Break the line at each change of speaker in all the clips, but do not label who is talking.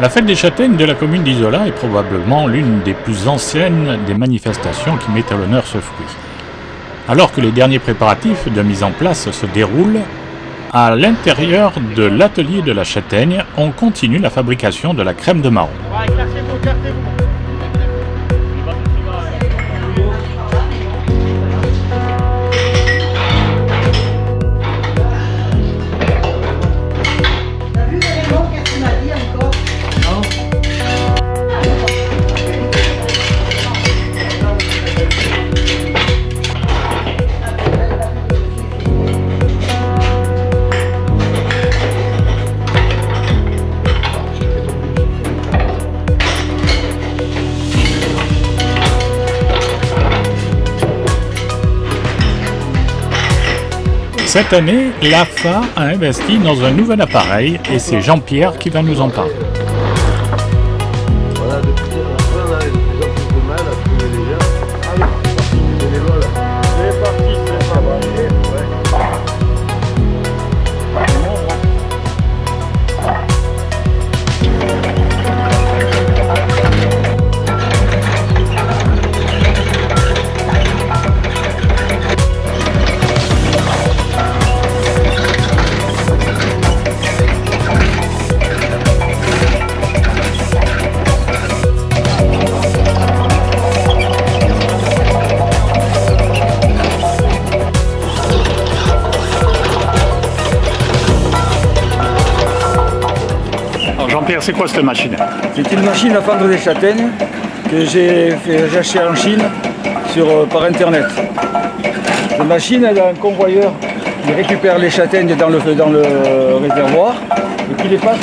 La fête des châtaignes de la commune d'Isola est probablement l'une des plus anciennes des manifestations qui met à l'honneur ce fruit. Alors que les derniers préparatifs de mise en place se déroulent, à l'intérieur de l'atelier de la châtaigne, on continue la fabrication de la crème de marron. Cette année, l'AFA a investi dans un nouvel appareil et c'est Jean-Pierre qui va nous en parler.
Voilà, depuis on a de plus en plus de mal à trouver les gens. Allez, bénévoles. C'est parti, c'est parti.
Jean-Pierre, c'est quoi cette machine?
C'est une machine à fendre des châtaignes que j'ai acheté en Chine par internet. La machine, elle a un convoyeur qui récupère les châtaignes dans le réservoir et qui les passe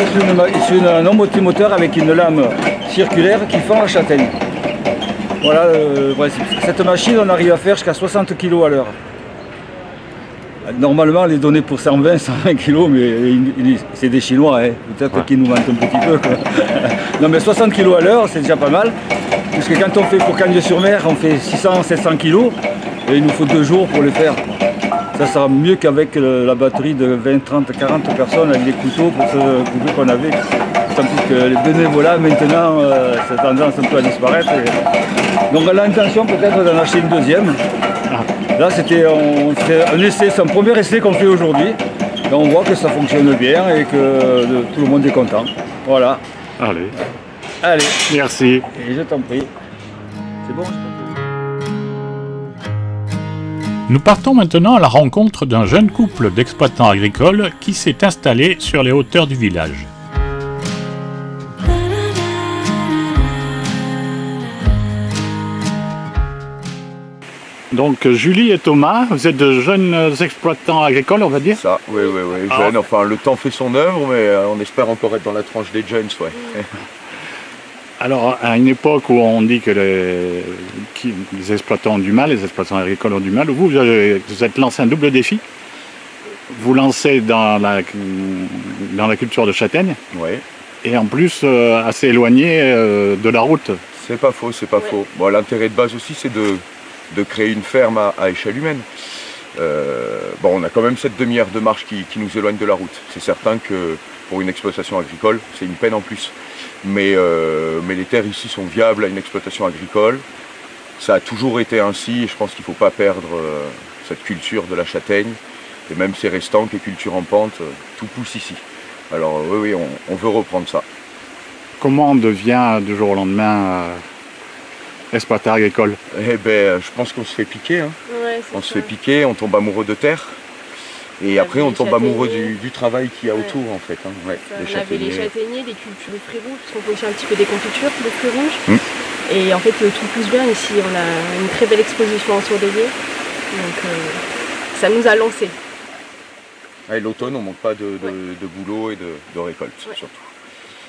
sur un omotimoteur avec une lame circulaire qui fend la châtaigne. Voilà le principe. Cette machine, on arrive à faire jusqu'à 60 kg à l'heure. Normalement, elle est donnée pour 120, 120 kg, mais c'est des Chinois, hein. Peut-être qu'ils nous mentent un petit peu, quoi. Non, mais 60 kg à l'heure, c'est déjà pas mal. Parce que quand on fait pour Cagnes-sur-Mer, on fait 600, 700 kg, et il nous faut 2 jours pour le faire. Ça sera mieux qu'avec la batterie de 20, 30, 40 personnes avec des couteaux pour ce groupe qu'on avait. Tant plus que les bénévolats, maintenant, cette tendance un peu à disparaître. Donc on a l'intention peut-être d'en acheter une deuxième. Là, c'était un essai, c'est un premier essai qu'on fait aujourd'hui. Et on voit que ça fonctionne bien et que tout le monde est content. Voilà.
Allez.
Allez.
Merci.
Et je t'en prie. C'est bon?
Nous partons maintenant à la rencontre d'un jeune couple d'exploitants agricoles qui s'est installé sur les hauteurs du village. Donc Julie et Thomas, vous êtes de jeunes exploitants agricoles, on va dire?
Ça, oui, jeunes. Enfin, le temps fait son œuvre, mais on espère encore être dans la tranche des jeunes, ouais.
Alors, à une époque où on dit que les exploitants ont du mal, les exploitants agricoles ont du mal, vous êtes lancé un double défi. Vous lancez dans la culture de châtaigne,
ouais.
Et en plus assez éloigné de la route.
C'est pas faux, c'est pas faux. Bon, l'intérêt de base aussi, c'est de créer une ferme à échelle humaine. Bon, on a quand même cette demi-heure de marche qui nous éloigne de la route. C'est certain que pour une exploitation agricole, c'est une peine en plus. Mais les terres ici sont viables à une exploitation agricole. Ça a toujours été ainsi et je pense qu'il ne faut pas perdre cette culture de la châtaigne. Et même ces restants, qui est culture en pente, tout pousse ici. Alors oui, on veut reprendre ça.
Comment on devient du jour au lendemain exploitant agricole?
Eh ben, je pense qu'on se fait piquer. Hein.
Ouais,
on se fait piquer, on tombe amoureux de terre. Et après, on tombe amoureux du travail qu'il y a autour, en fait. Hein. Ouais,
on avait les châtaigniers, les cultures de fruits rouges, parce qu'on fait aussi un petit peu des confitures de fruits rouges. Et en fait, tout pousse bien ici. On a une très belle exposition ensoleillée. Donc, ça nous a lancé.
Et l'automne, on ne manque pas de boulot et de récolte, surtout.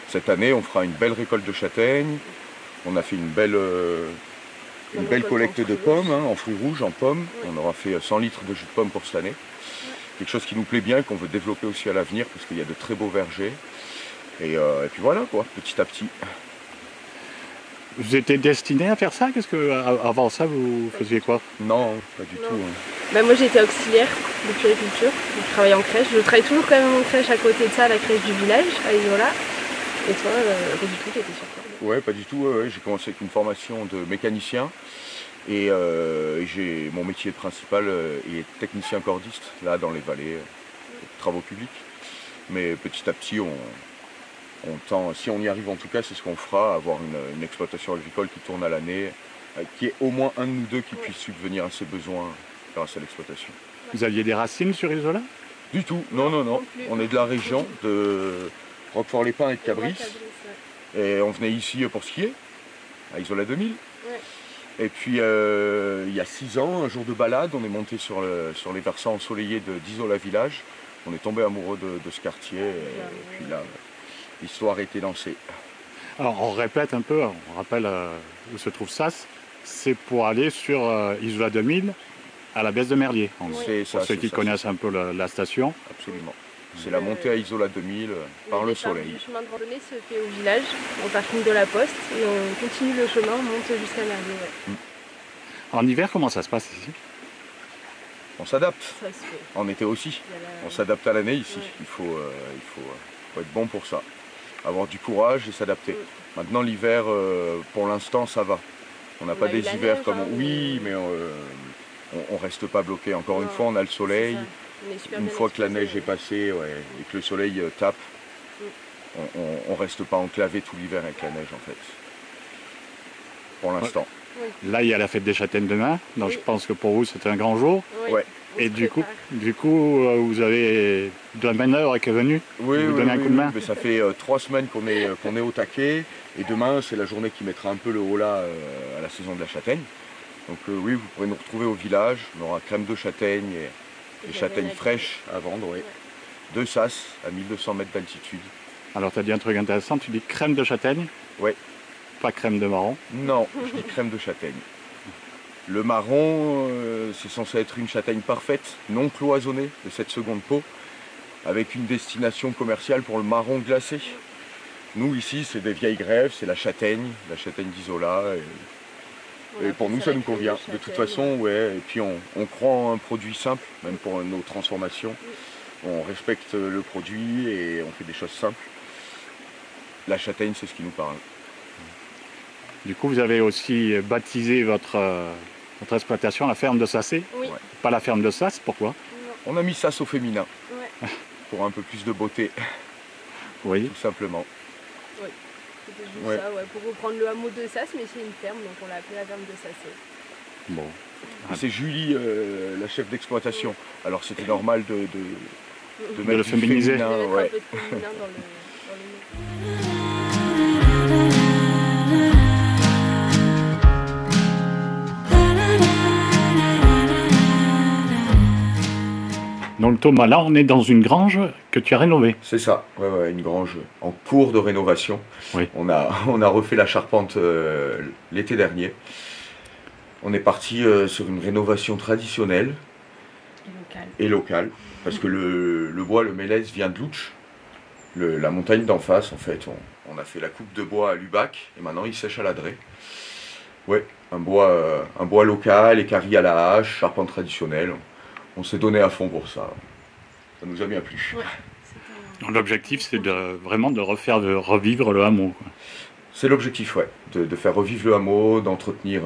Cette année, on fera une belle récolte de châtaignes. On a fait une belle collecte de pommes, hein, en fruits rouges, en pommes. On aura fait 100 litres de jus de pomme pour cette année. Quelque chose qui nous plaît bien, qu'on veut développer aussi à l'avenir, parce qu'il y a de très beaux vergers. Et puis voilà, quoi, petit à petit.
Vous étiez destiné à faire ça? Qu'est-ce que avant ça vous faisiez quoi?
Non, pas du tout. Hein.
Bah, moi j'étais auxiliaire de puériculture, je travaillais en crèche. Je travaille toujours quand même en crèche à côté de ça, à la crèche du village, à Isola. Et toi, pas du tout, t'étais sur quoi?
Ouais, pas du tout. J'ai commencé avec une formation de mécanicien et mon métier principal est technicien cordiste, là dans les vallées, travaux publics. Mais petit à petit, on tend, si on y arrive en tout cas, c'est ce qu'on fera, avoir une exploitation agricole qui tourne à l'année, qui est au moins un de nous deux qui puisse subvenir à ses besoins grâce à l'exploitation.
Vous aviez des racines sur Isola?
Du tout, non. On est de la région de Roquefort-les-Pins et de Cabris. Et on venait ici pour skier, à Isola 2000.
Ouais.
Et puis il y a 6 ans, un jour de balade, on est monté sur les versants ensoleillés d'Isola Village. On est tombé amoureux de ce quartier et puis là, l'histoire a été lancée.
Alors on répète un peu, on rappelle où se trouve Sasse. C'est pour aller sur Isola 2000 à la baisse de Merlier.
C'est
pour ceux qui connaissent un peu la station.
Absolument. C'est la montée à Isola 2000 par le soleil.
Le chemin de randonnée se fait au village, au parking de la Poste, et on continue le chemin, on monte jusqu'à Merlier. Ouais.
En hiver, comment ça se passe ici?
On s'adapte.
Ça se fait.
En été aussi. On s'adapte à l'année ici. Ouais. Il faut être bon pour ça. Avoir du courage et s'adapter. Maintenant l'hiver, pour l'instant, ça va. On n'a pas des hivers neige, comme... Oui, mais on reste pas bloqué. Encore une fois, on a le soleil. Une fois que la neige est passée et que le soleil tape, on reste pas enclavé tout l'hiver avec la neige en fait. Pour l'instant.
Là, il y a la fête des châtaignes demain, donc je pense que pour vous c'est un grand jour.
Ouais.
Et du coup, vous avez de la manœuvre qui est venue vous donner un coup de main.
Mais ça fait 3 semaines qu'on est au taquet et demain c'est la journée qui mettra un peu le haut là à la saison de la châtaigne. Donc oui, vous pourrez nous retrouver au village, on aura crème de châtaigne et des châtaignes fraîches à vendre, de Sasse à 1200 mètres d'altitude.
Alors tu as dit un truc intéressant, tu dis crème de châtaigne?
Oui.
Pas crème de marron?
Non, je dis crème de châtaigne. Le marron, c'est censé être une châtaigne parfaite, non cloisonnée, de cette seconde peau, avec une destination commerciale pour le marron glacé. Nous ici, c'est des vieilles grèves, c'est la châtaigne d'Isola. Et pour nous, ça nous convient. De toute façon, et puis on croit en un produit simple, même pour nos transformations. On respecte le produit et on fait des choses simples. La châtaigne, c'est ce qui nous parle.
Du coup, vous avez aussi baptisé votre exploitation la ferme de Sassé.
Oui.
Pas la ferme de Sasse, pourquoi?
On a mis Sasse au féminin, pour un peu plus de beauté.
Oui.
Tout simplement.
Oui. C'était juste ça, pour reprendre le hameau de Sasse, mais c'est une ferme, donc on l'a appelé la ferme de Sassé.
Bon.
C'est Julie, la chef d'exploitation. Alors c'était normal de mettre
le féminiser.
Féminin,
un peu de féminin dans le nom.
Donc Thomas, là on est dans une grange que tu as rénovée.
C'est ça, une grange en cours de rénovation.
Oui.
On a refait la charpente l'été dernier. On est parti sur une rénovation traditionnelle et locale. Parce que le bois, le mélèze vient de Louch, la montagne d'en face en fait. On a fait la coupe de bois à Lubac et maintenant il sèche à la Drée. Ouais, un bois local, équarri à la hache, charpente traditionnelle. On s'est donné à fond pour ça. Ça nous a bien plu.
Ouais, l'objectif, c'est vraiment de revivre le hameau.
C'est l'objectif, de faire revivre le hameau, d'entretenir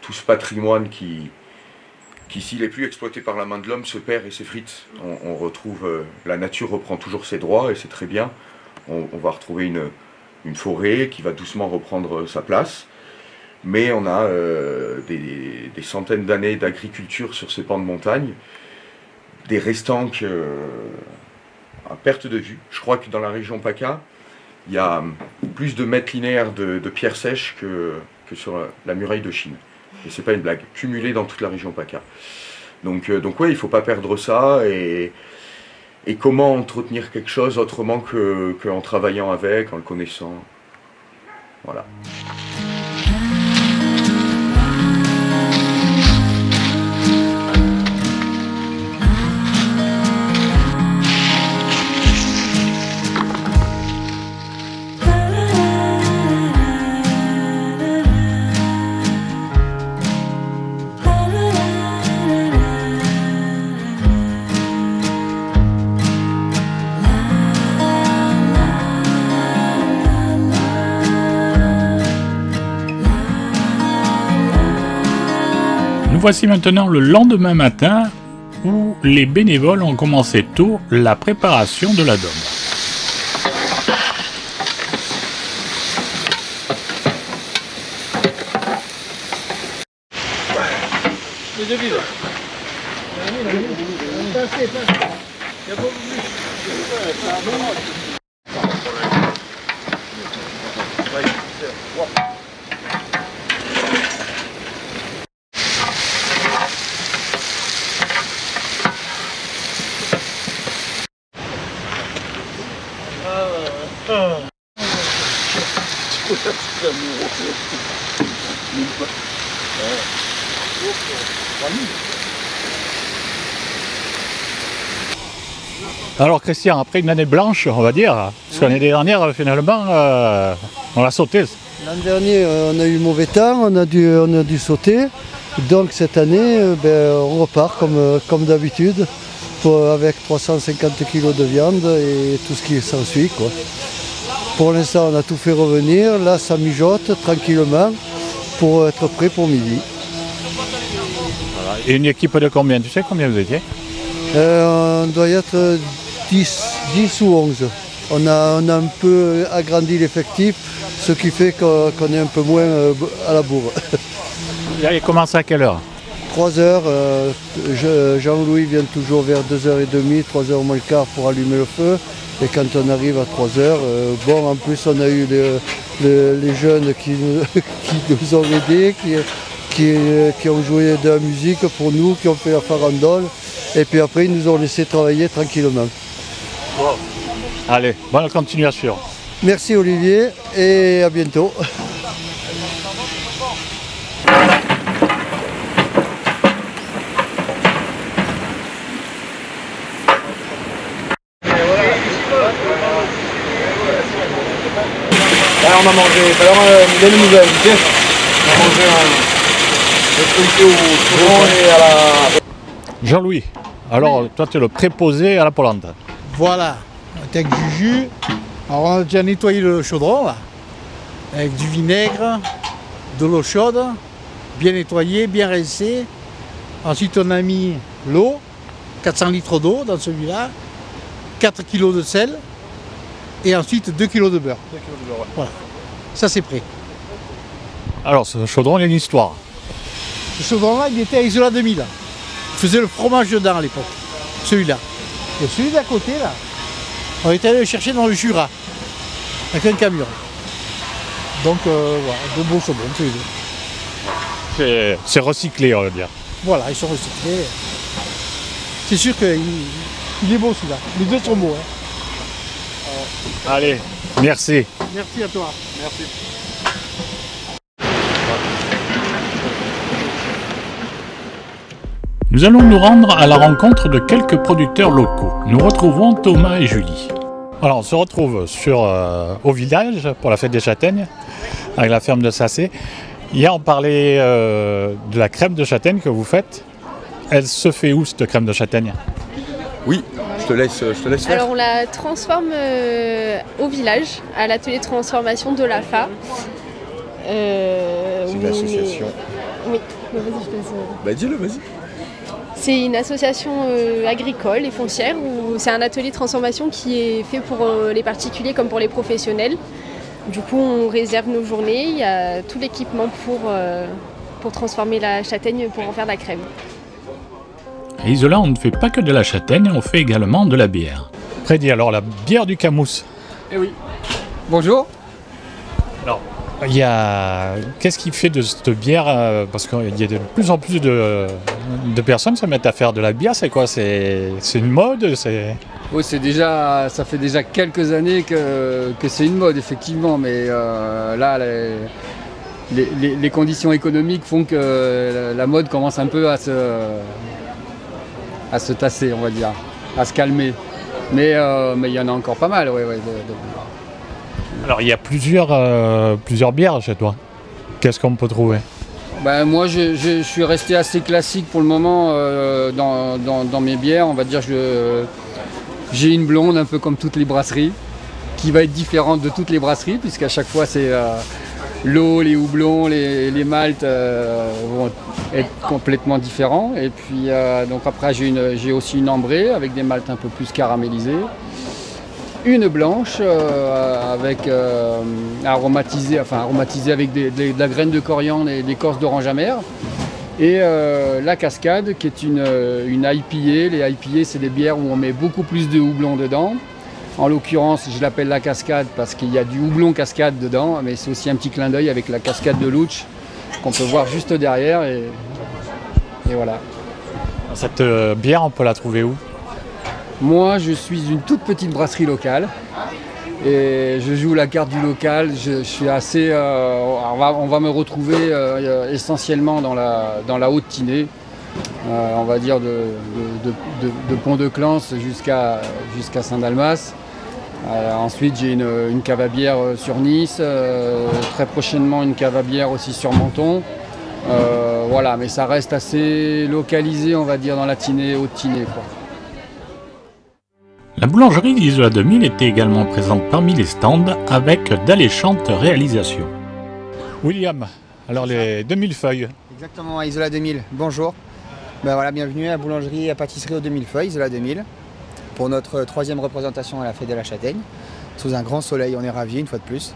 tout ce patrimoine qui s'il n'est plus exploité par la main de l'homme, se perd et s'effrite. On retrouve, la nature reprend toujours ses droits et c'est très bien. On va retrouver une forêt qui va doucement reprendre sa place. Mais on a des centaines d'années d'agriculture sur ces pans de montagne, des restants à perte de vue. Je crois que dans la région PACA, il y a plus de mètres linéaires de pierres sèches que sur la muraille de Chine. Et c'est pas une blague, cumulé dans toute la région PACA. Donc ouais, il ne faut pas perdre ça. Et comment entretenir quelque chose autrement qu'en travaillant avec, en le connaissant. Voilà.
voici maintenant le lendemain matin où les bénévoles ont commencé tôt la préparation de la dôme. Alors Christian, après une année blanche, on va dire, parce que l'année dernière, finalement, on l'a sauté.
L'an dernier, on a eu mauvais temps, on a dû sauter. Donc cette année, on repart comme d'habitude, avec 350 kg de viande et tout ce qui s'ensuit, quoi. Pour l'instant, on a tout fait revenir. Là, ça mijote tranquillement pour être prêt pour midi.
Voilà. Et une équipe de combien? Tu sais combien vous étiez?
On doit y être 10 ou 11. On a un peu agrandi l'effectif, ce qui fait qu'on est un peu moins à la bourre.
Vous allez commencer à quelle heure?
3 heures. Jean-Louis vient toujours vers 2h30, 3h moins le quart pour allumer le feu. Et quand on arrive à 3 heures, bon, en plus on a eu les jeunes qui nous ont aidés, qui ont joué de la musique pour nous, qui ont fait la farandole. Et puis après, ils nous ont laissé travailler tranquillement.
Wow. Allez, bonne continuation.
Merci Olivier et à bientôt.
Là, on a mangé, alors il nous a invités. On a mangé un truc au chaudron et à la...
Jean-Louis, alors toi tu es le préposé à la polenta.
Voilà, avec du jus. Alors on a déjà nettoyé le chaudron là, avec du vinaigre, de l'eau chaude, bien nettoyé, bien rincé. Ensuite on a mis l'eau, 400 litres d'eau dans celui-là, 4 kg de sel et ensuite 2 kg de beurre. 2 kg de beurre, ouais. Voilà, ça c'est prêt.
Alors ce chaudron, il y a une histoire.
Ce chaudron-là, il était à Isola 2000. Il faisait le fromage dedans à l'époque, celui-là. Et celui d'à côté, là, on est allé le chercher dans le Jura, avec un camion. Donc voilà, de beaux chaudrons, tous les deux.
C'est recyclé, on va dire.
Voilà, ils sont recyclés. C'est sûr qu'il est beau celui-là. Les deux sont beaux. Hein.
Allez, merci.
Merci à toi. Merci.
Nous allons nous rendre à la rencontre de quelques producteurs locaux. Nous retrouvons Thomas et Julie. Alors on se retrouve au village pour la fête des châtaignes, avec la ferme de Sassé. Hier on parlait de la crème de châtaigne que vous faites. Elle se fait où cette crème de châtaigne?
Oui, je te laisse faire.
Alors on la transforme au village, à l'atelier de transformation de l'AFA.
C'est une association.
Oui, vas-y, je te laisse.
Bah dis-le, vas-y.
C'est une association agricole et foncière où c'est un atelier de transformation qui est fait pour les particuliers comme pour les professionnels. Du coup, on réserve nos journées, il y a tout l'équipement pour transformer la châtaigne pour en faire de la crème.
À Isola, on ne fait pas que de la châtaigne, on fait également de la bière. Freddy, alors la bière du Camous.
Eh oui. Bonjour.
Alors, qu'est-ce qui fait de cette bière, parce qu'il y a de plus en plus de personnes qui se mettent à faire de la bière, c'est quoi? C'est une mode?
Oui, ça fait déjà quelques années que c'est une mode, effectivement, mais là, les conditions économiques font que la mode commence un peu à se tasser, on va dire, à se calmer. Mais il y en a encore pas mal, ouais.
Alors il y a plusieurs bières chez toi. Qu'est-ce qu'on peut trouver?
Ben, moi je suis resté assez classique pour le moment dans mes bières. On va dire j'ai une blonde un peu comme toutes les brasseries, qui va être différente de toutes les brasseries, puisqu'à chaque fois c'est l'eau, les houblons, les maltes vont être complètement différents. Et puis donc après j'ai aussi une ambrée avec des maltes un peu plus caramélisées. Une blanche aromatisée avec de la graine de coriandre et l'écorce d'orange amère. Et la cascade qui est une IPA. Les IPA, c'est des bières où on met beaucoup plus de houblon dedans. En l'occurrence, je l'appelle la cascade parce qu'il y a du houblon cascade dedans, mais c'est aussi un petit clin d'œil avec la cascade de Luch qu'on peut voir juste derrière. Et voilà.
Cette bière, on peut la trouver où?
Moi, je suis une toute petite brasserie locale et je joue la carte du local. Je suis assez. On va me retrouver essentiellement dans la Haute-Tinée, on va dire de Pont-de-Clans jusqu'à Saint-Dalmas. Ensuite, j'ai une cave à bière sur Nice, très prochainement une cave à bière aussi sur Menton. Voilà, mais ça reste assez localisé, on va dire, dans la Tinée, Haute-Tinée, quoi.
La boulangerie d'Isola 2000 était également présente parmi les stands avec d'alléchantes réalisations. William, alors les 2000 feuilles.
Exactement, à Isola 2000, bonjour. Ben voilà, bienvenue à la boulangerie et pâtisserie aux 2000 feuilles, Isola 2000, pour notre 3e représentation à la fête de la Châtaigne. Sous un grand soleil, on est ravis une fois de plus.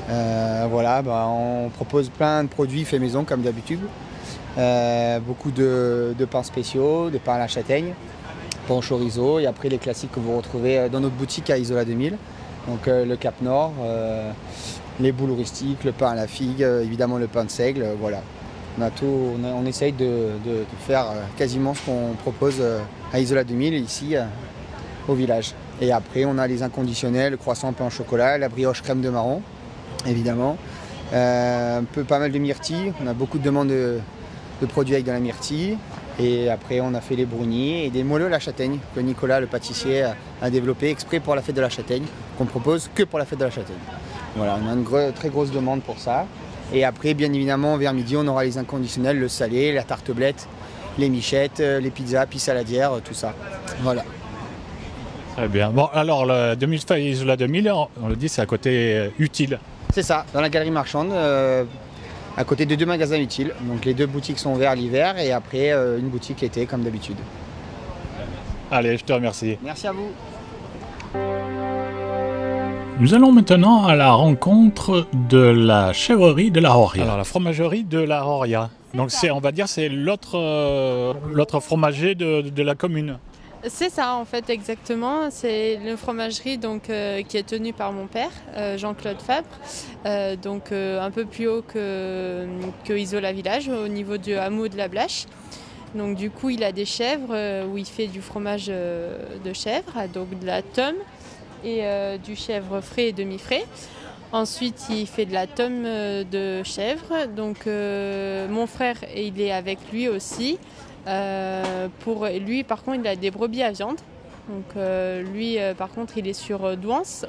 Voilà, on propose plein de produits faits maison comme d'habitude. Beaucoup de pains spéciaux, des pains à la châtaigne, pain au chorizo et après les classiques que vous retrouvez dans notre boutique à Isola 2000. Donc le Cap Nord, les boules rustiques, le pain à la figue, évidemment le pain de seigle, voilà. On essaye de faire quasiment ce qu'on propose à Isola 2000 ici au village. Et après on a les inconditionnels, le croissant pain au chocolat, la brioche crème de marron, évidemment. Pas mal de myrtilles, on a beaucoup de demandes de produits avec de la myrtille. Et après on a fait les brownies et des moelleux à la châtaigne que Nicolas, le pâtissier, a développé exprès pour la fête de la Châtaigne, qu'on propose que pour la fête de la Châtaigne. Voilà, on a une très grosse demande pour ça. Et après, bien évidemment, vers midi, on aura les inconditionnels, le salé, la tartelette, les michettes, les pizzas, puis saladières, tout ça. Voilà.
Très bien. Bon, alors, le 2000 feuilles Isola 2000, on le dit, c'est à côté utile.
C'est ça, dans la galerie marchande, à côté de 2 magasins utiles. Donc les 2 boutiques sont ouvertes l'hiver et après une boutique l'été, comme d'habitude.
Allez, je te remercie.
Merci à vous.
Nous allons maintenant à la rencontre de la chèvrerie de la Horia. Alors la fromagerie de la Horia. Donc on va dire c'est l'autre fromager de la commune.
C'est ça en fait exactement, c'est une fromagerie donc, qui est tenue par mon père, Jean-Claude Fabre, un peu plus haut que Isola Village, au niveau du hameau de la Blache. Donc du coup il a des chèvres où il fait du fromage de chèvre, donc de la tome et du chèvre frais et demi-frais. Ensuite il fait de la tome de chèvre, donc mon frère il est avec lui aussi. Pour lui par contre il a des brebis à viande, donc lui par contre il est sur Douance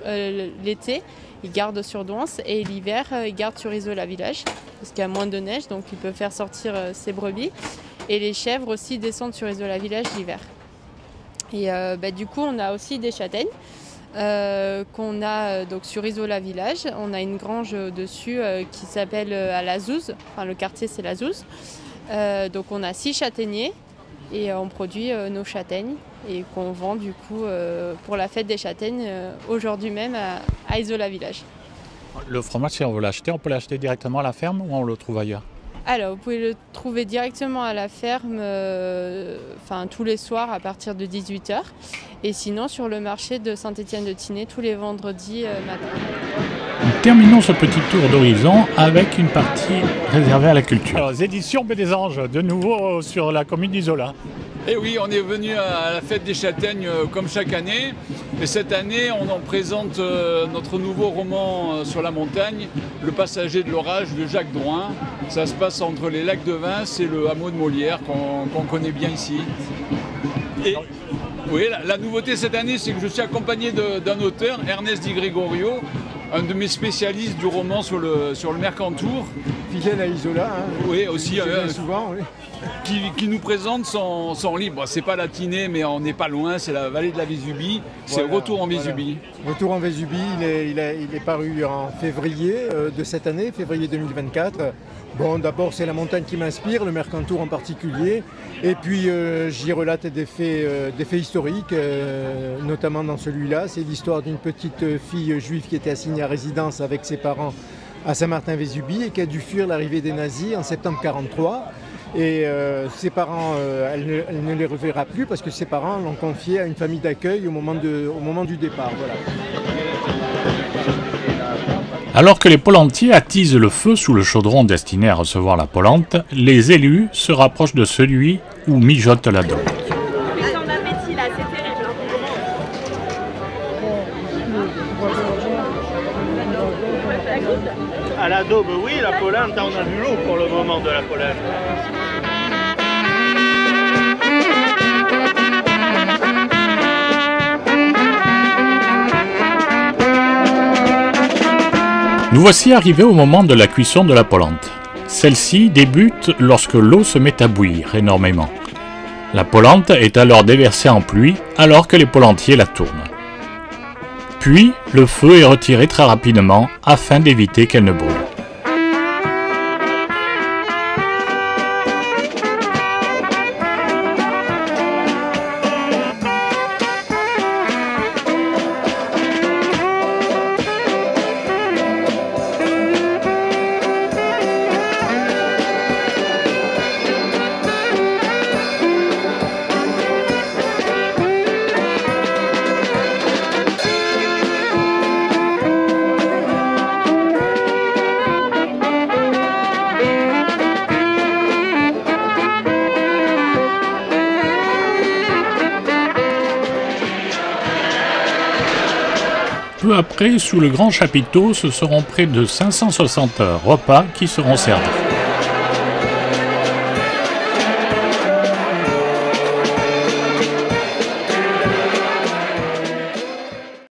l'été, il garde sur Douance et l'hiver il garde sur Isola Village parce qu'il y a moins de neige, donc il peut faire sortir ses brebis, et les chèvres aussi descendent sur Isola Village l'hiver. Et du coup on a aussi des châtaignes qu'on a donc sur Isola Village. On a une grange au-dessus qui s'appelle à la Zouze, enfin le quartier c'est la Zouze. Donc on a 6 châtaigniers et on produit nos châtaignes et qu'on vend du coup pour la fête des châtaignes aujourd'hui même à Isola Village.
Le fromage, si on veut l'acheter, on peut l'acheter directement à la ferme ou on le trouve ailleurs?
Alors vous pouvez le trouver directement à la ferme tous les soirs à partir de 18h et sinon sur le marché de Saint-Étienne-de-Tinée tous les vendredis matin.
Nous terminons ce petit tour d'horizon avec une partie réservée à la culture. Alors, les éditions Baie des Anges, de nouveau sur la commune d'Isola.
Et oui, on est venu à la fête des châtaignes comme chaque année. Et cette année, on en présente notre nouveau roman sur la montagne, Le Passager de l'orage de Jacques Drouin. Ça se passe entre les lacs de Vince et le hameau de Molière qu'on connaît bien ici. Et oui, la nouveauté cette année, c'est que je suis accompagné d'un auteur, Ernest Di Gregorio, un de mes spécialistes du roman sur le Mercantour,
fidèle à Isola. Hein.
Oui, aussi.
Souvent, oui.
Qui nous présente son livre. Bon, c'est pas la Tinée, mais on n'est pas loin, c'est la vallée de la Vésubie. C'est
Voilà,
Retour en Vésubie.
Voilà. Retour en Vésubie, il est paru en février de cette année, février 2024. Bon, d'abord, c'est la montagne qui m'inspire, le Mercantour en particulier. Et puis, j'y relate des faits historiques, notamment dans celui-là. C'est l'histoire d'une petite fille juive qui était assignée à résidence avec ses parents à Saint-Martin-Vésubie et qui a dû fuir l'arrivée des nazis en septembre 1943. Et ses parents, elle ne les reverra plus parce que ses parents l'ont confiée à une famille d'accueil au moment du départ. Voilà.
Alors que les polentiers attisent le feu sous le chaudron destiné à recevoir la polente, les élus se rapprochent de celui où mijote la daube.
À la daube, oui, la polente, on a vu l'eau pour le moment de la polente.
Nous voici arrivés au moment de la cuisson de la polente. Celle-ci débute lorsque l'eau se met à bouillir énormément. La polente est alors déversée en pluie alors que les polentiers la tournent. Puis, le feu est retiré très rapidement afin d'éviter qu'elle ne brûle. Peu après, sous le grand chapiteau, ce seront près de 560 repas qui seront servis.